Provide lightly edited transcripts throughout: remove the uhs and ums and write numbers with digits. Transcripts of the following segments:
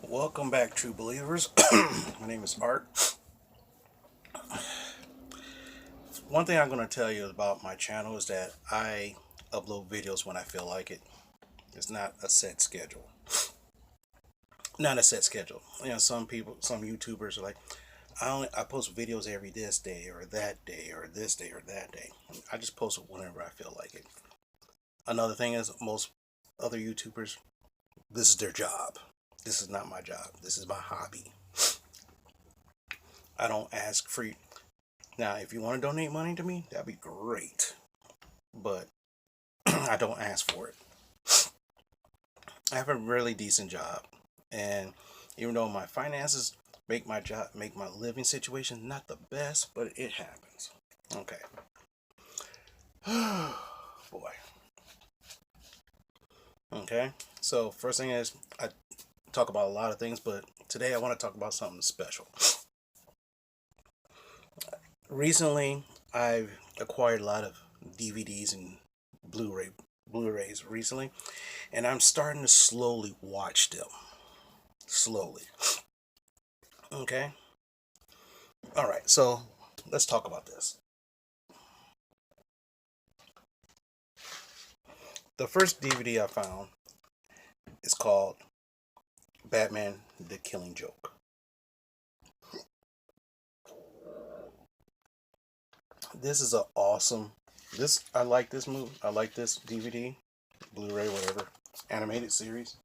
Welcome back, true believers. My name is Art. One thing I'm going to tell you about my channel is that I upload videos when I feel like it. It's not a set schedule. Not a set schedule. Some people, some YouTubers are like, I post videos every this day or that day or this day or that day. I just post it whenever I feel like it. Another thing is most other YouTubers, this is their job. This is not my job. This is my hobby. I don't ask for. Now, if you want to donate money to me, that'd be great. But I don't ask for it. I have a really decent job, and even though my finances make my living situation not the best, but it happens. Okay. Boy. Okay. So first thing is I talk about a lot of things, but today I want to talk about something special. Recently, I've acquired a lot of DVDs and Blu-rays recently, and I'm starting to slowly watch them. Slowly. Okay. All right. So let's talk about this. The first DVD I found is called Batman: The Killing Joke. This is a awesome. This I like this movie. I like this DVD, Blu-ray, whatever, animated series.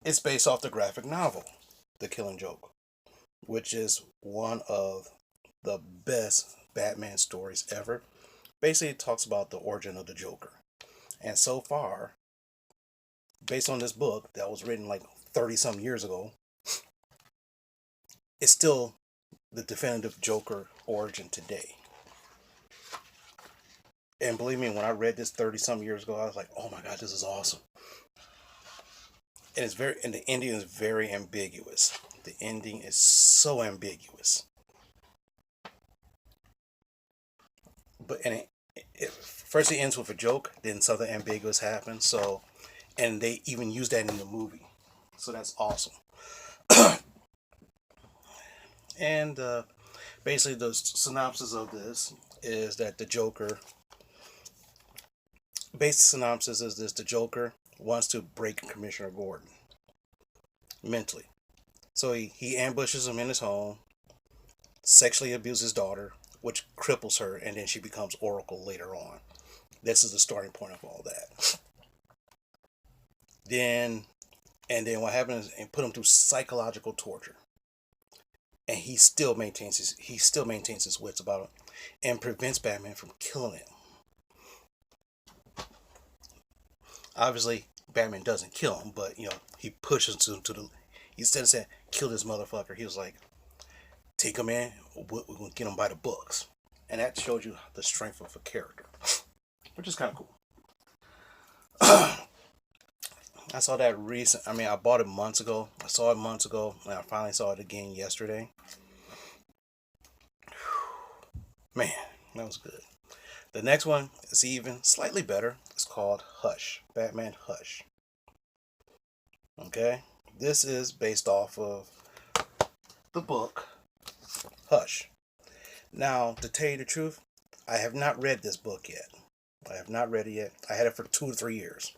It's based off the graphic novel, The Killing Joke, which is one of the best Batman stories ever. Basically, it talks about the origin of the Joker. And so far, based on this book that was written like 30 some years ago, it's still the definitive Joker origin today. And believe me, when I read this 30 some years ago, I was like, oh my God, this is awesome. And the ending is very ambiguous. The ending is so ambiguous. First it ends with a joke, then something ambiguous happens. So, and they even use that in the movie. So that's awesome. And basically, the synopsis of this is that the Joker. Basic synopsis is this: the Joker wants to break Commissioner Gordon mentally. So he ambushes him in his home, sexually abuses his daughter, which cripples her, and then she becomes Oracle later on. This is the starting point of all that. Then, and then what happens is, and put him through psychological torture, and he still maintains his wits about him, and prevents Batman from killing him. Obviously, Batman doesn't kill him, but he pushes him to the. Instead of saying kill this motherfucker, he was like, take him in, we're gonna get him by the books, and that shows you the strength of a character, which is kind of cool. I saw that recent. I mean, I bought it months ago. I saw it months ago, and I finally saw it again yesterday. Man, that was good. The next one is even slightly better. It's called Hush. Batman Hush. Okay? This is based off of the book Hush. Now, to tell you the truth, I have not read this book yet. I have not read it yet. I had it for 2 to 3 years.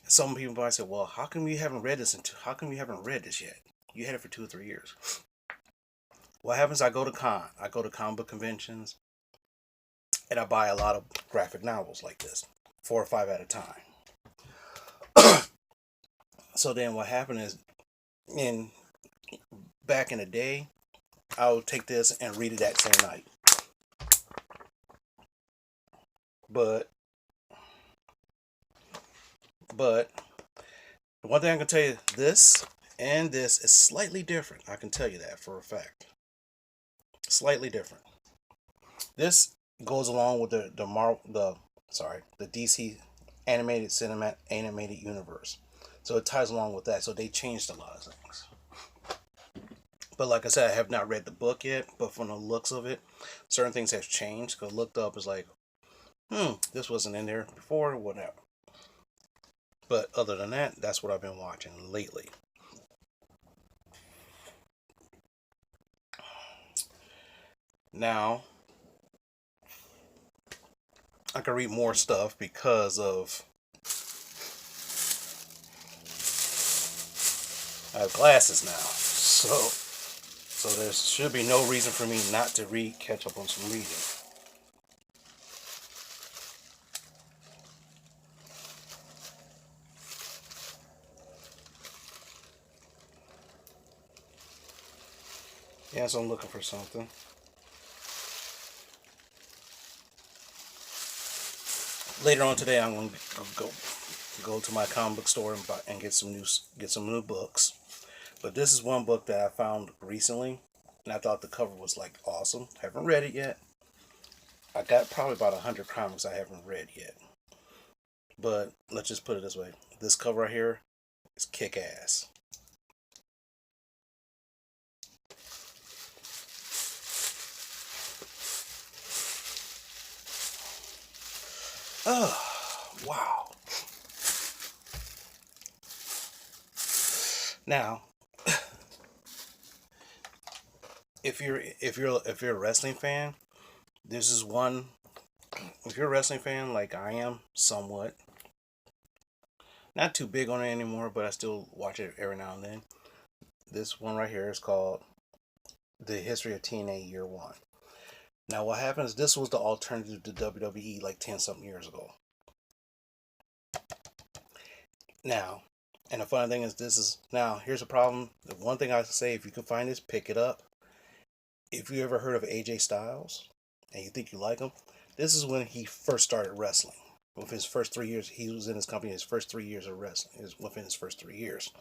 Some people might say, "Well, how come you haven't read this? How come you haven't read this yet? You had it for 2 or 3 years." What happens? I go to comic book conventions, and I buy a lot of graphic novels like this, 4 or 5 at a time. So then, what happened is, in back in the day, I would take this and read it that same night. But one thing I can tell you, this and this is slightly different. I can tell you that for a fact. Slightly different. This goes along with the DC animated universe. So it ties along with that. So they changed a lot of things. But like I said, I have not read the book yet. But from the looks of it, certain things have changed. Because looked up is like, this wasn't in there before, whatever. But other than that, that's what I've been watching lately. Now, I can read more stuff because of I have glasses now. So there should be no reason for me not to read, catch up on some reading. Yeah, so I'm looking for something. Later on today, I'm going to go to my comic book store and get some new books. But this is one book that I found recently, and I thought the cover was like awesome. Haven't read it yet. I got probably about 100 comics I haven't read yet. But let's just put it this way: this cover right here is kick ass. Oh, wow! Now, if you're a wrestling fan, this is one. If you're a wrestling fan like I am, somewhat, not too big on it anymore, but I still watch it every now and then. This one right here is called "The History of TNA Year One." Now, what happens? This was the alternative to WWE like 10 something years ago. Now, and the funny thing is, this is now. Here's a problem. The one thing I say, if you can find this, pick it up. If you ever heard of AJ Styles and you think you like him, this is when he first started wrestling. With his first 3 years, he was in his company. His first 3 years of wrestling is within his first 3 years,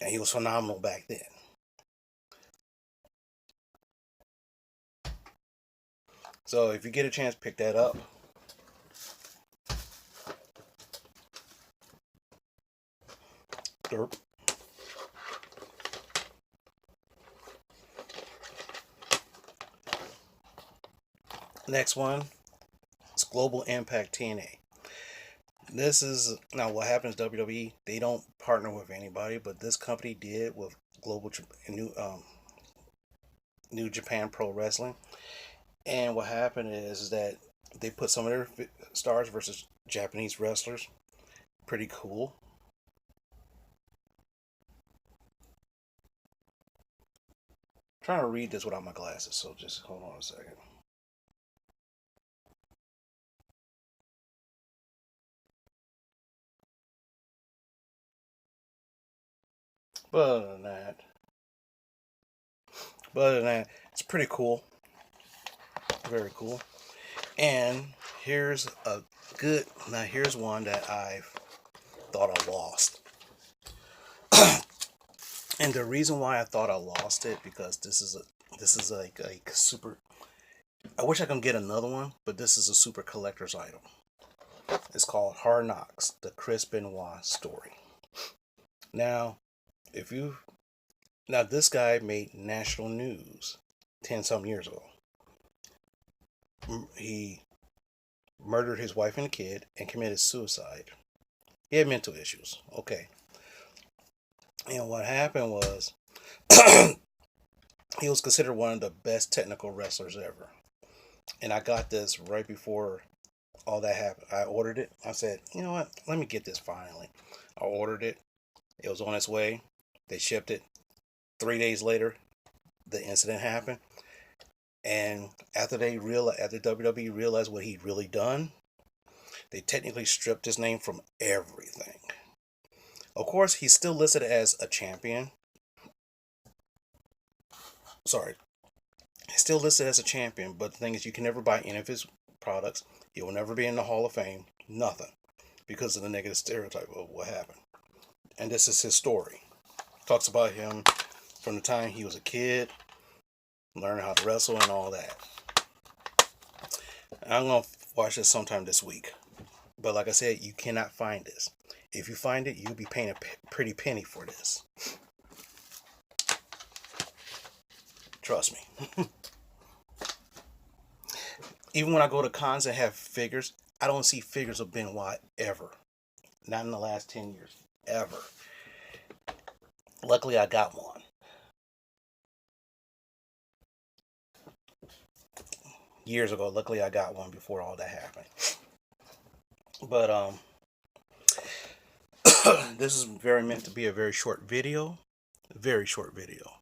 and he was phenomenal back then. So if you get a chance, pick that up. Derp. Next one, it's Global Impact TNA. This is now what happens. WWE, they don't partner with anybody, but this company did with Global New Japan Pro Wrestling. And what happened is that they put some of their stars versus Japanese wrestlers. Pretty cool. I'm trying to read this without my glasses, so just hold on a second. But other than that, it's pretty cool. Very cool. And here's a good. Now here's one that I thought I lost. And the reason why I thought I lost it because this is like a super. I wish I could get another one, but this is a super collector's item. It's called Hard Knocks: The Chris Benoit Story. Now, if you now this guy made national news 10 some years ago. He murdered his wife and kid and committed suicide. He had mental issues. Okay. And what happened was he was considered one of the best technical wrestlers ever. And I got this right before all that happened. I ordered it. I said, you know what? Let me get this finally. I ordered it. It was on its way. They shipped it. 3 days later, the incident happened. And after WWE realized what he'd really done, they technically stripped his name from everything. Of course, he's still listed as a champion. Sorry, he's still listed as a champion, but the thing is, you can never buy any of his products. He will never be in the Hall of Fame. Nothing. Because of the negative stereotype of what happened. And this is his story. Talks about him from the time he was a kid, learning how to wrestle and all that. I'm going to watch this sometime this week. But like I said, you cannot find this. If you find it, you'll be paying a pretty penny for this. Trust me. Even when I go to cons and have figures, I don't see figures of Benoit ever. Not in the last 10 years. Ever. Luckily, I got one. Years ago, luckily, I got one before all that happened. But, this is very meant to be a very short video. Very short video.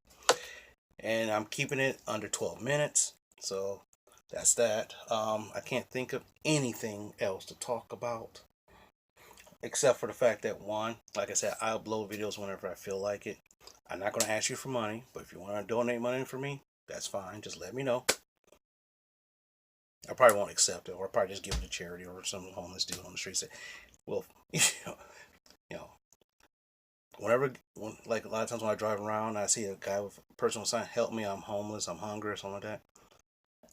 And I'm keeping it under 12 minutes. So, that's that. I can't think of anything else to talk about. Except for the fact that, one, like I said, I upload videos whenever I feel like it. I'm not going to ask you for money, but if you want to donate money for me, that's fine. Just let me know. I probably won't accept it, or I'll probably just give it to charity, or some homeless dude on the street say, well, you know, whenever, like a lot of times when I drive around, I see a guy with a personal sign, help me, I'm homeless, I'm hungry, or something like that.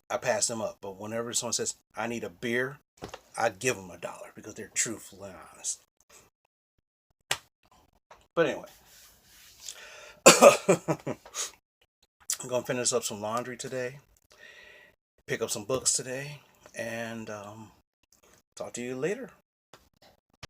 I pass them up, but whenever someone says, I need a beer, I give them $1 because they're truthful and honest. But anyway, I'm going to finish up some laundry today, pick up some books today, and talk to you later.